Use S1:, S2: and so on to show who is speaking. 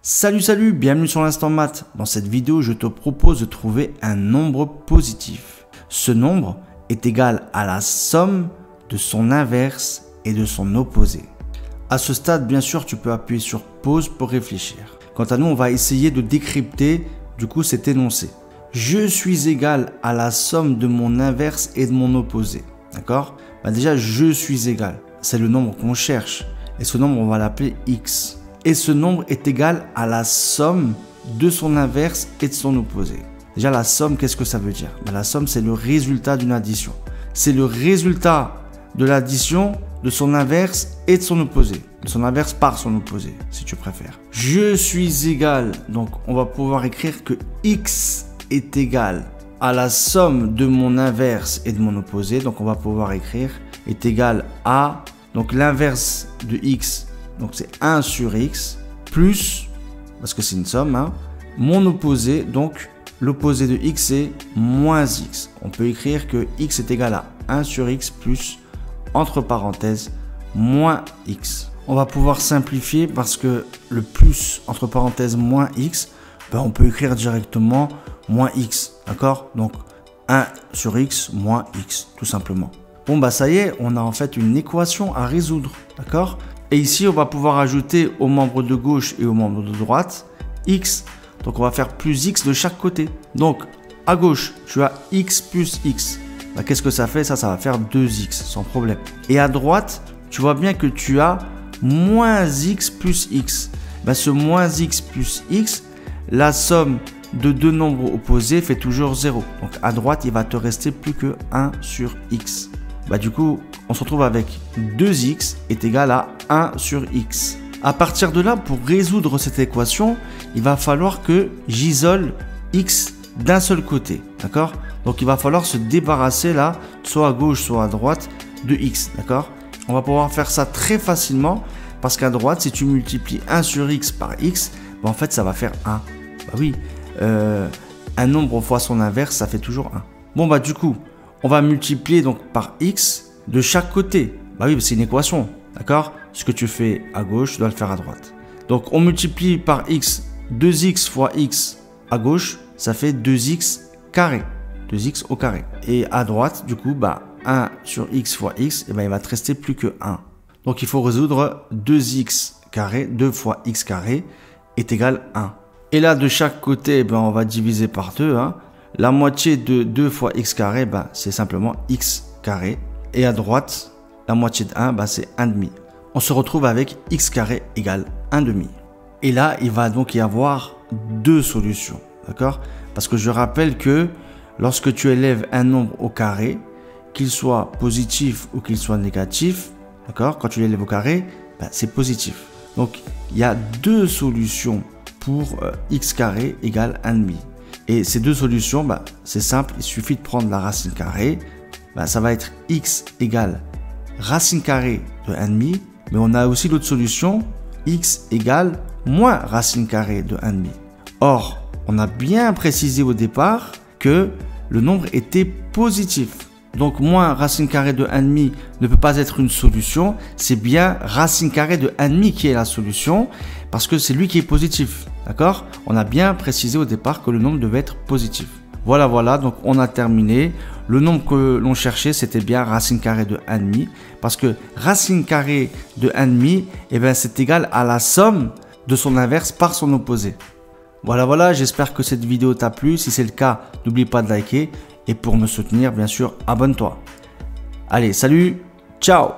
S1: Salut, bienvenue sur l'Instant Maths. Dans cette vidéo, je te propose de trouver un nombre positif. Ce nombre est égal à la somme de son inverse et de son opposé. À ce stade, bien sûr, tu peux appuyer sur pause pour réfléchir. Quant à nous, on va essayer de décrypter du coup cet énoncé. Je suis égal à la somme de mon inverse et de mon opposé. D'accord? Déjà, je suis égal. C'est le nombre qu'on cherche. Et ce nombre, on va l'appeler x. Et ce nombre est égal à la somme de son inverse et de son opposé. Déjà, la somme, qu'est-ce que ça veut dire? La somme, c'est le résultat d'une addition. C'est le résultat de l'addition de son inverse et de son opposé. De son inverse par son opposé, si tu préfères. Je suis égal, donc on va pouvoir écrire que x est égal à la somme de mon inverse et de mon opposé. Donc on va pouvoir écrire est égal à, donc l'inverse de x, donc c'est 1 sur x, plus, parce que c'est une somme, mon opposé, donc l'opposé de x c'est moins x. On peut écrire que x est égal à 1 sur x plus, entre parenthèses, moins x. On va pouvoir simplifier parce que le plus, entre parenthèses, moins x, on peut écrire directement moins x, d'accord? Donc 1 sur x moins x, tout simplement. Bon, ça y est, on a en fait une équation à résoudre, d'accord? Et ici, on va pouvoir ajouter aux membres de gauche et aux membres de droite x. Donc, on va faire plus x de chaque côté. Donc, à gauche, tu as x plus x. Qu'est-ce que ça fait? Ça va faire 2x sans problème. Et à droite, tu vois bien que tu as moins x plus x. Ce moins x plus x, la somme de deux nombres opposés fait toujours 0. Donc, à droite, il va te rester plus que 1 sur x. Du coup, on se retrouve avec 2x est égal à 1 sur x. À partir de là, pour résoudre cette équation, il va falloir que j'isole x d'un seul côté. D'accord? Donc, il va falloir se débarrasser là, soit à gauche, soit à droite, de x. D'accord? On va pouvoir faire ça très facilement parce qu'à droite, si tu multiplies 1 sur x par x, en fait, ça va faire 1. Oui, un nombre fois son inverse, ça fait toujours 1. Bon, du coup, on va multiplier donc par x de chaque côté. Oui, c'est une équation, d'accord? Ce que tu fais à gauche, tu dois le faire à droite. Donc, on multiplie par x, 2x fois x à gauche, ça fait 2x carré. 2x au carré. Et à droite, du coup, 1 sur x fois x, il va te rester plus que 1. Donc, il faut résoudre 2x carré, 2 fois x carré est égal à 1. Et là, de chaque côté, on va diviser par 2, La moitié de 2 fois x carré, c'est simplement x carré. Et à droite, la moitié de 1, c'est 1 demi. On se retrouve avec x carré égale 1 demi. Et là, il va donc y avoir deux solutions. D'accord? Parce que je rappelle que lorsque tu élèves un nombre au carré, qu'il soit positif ou qu'il soit négatif, d'accord? Quand tu l'élèves au carré, c'est positif. Donc, il y a deux solutions pour x carré égale 1 demi. Et ces deux solutions, c'est simple, il suffit de prendre la racine carrée. Ça va être x égale racine carrée de 1 demi. Mais on a aussi l'autre solution, x égale moins racine carrée de 1 demi. Or, on a bien précisé au départ que le nombre était positif. Donc, moins racine carrée de 1 demi ne peut pas être une solution. C'est bien racine carrée de 1 demi qui est la solution parce que c'est lui qui est positif. D'accord? On a bien précisé au départ que le nombre devait être positif. Voilà, donc on a terminé. Le nombre que l'on cherchait, c'était bien racine carrée de 1 demi. Parce que racine carrée de 1 demi, c'est égal à la somme de son inverse par son opposé. Voilà, j'espère que cette vidéo t'a plu. Si c'est le cas, n'oublie pas de liker. Et pour me soutenir, bien sûr, abonne-toi. Allez, salut, ciao!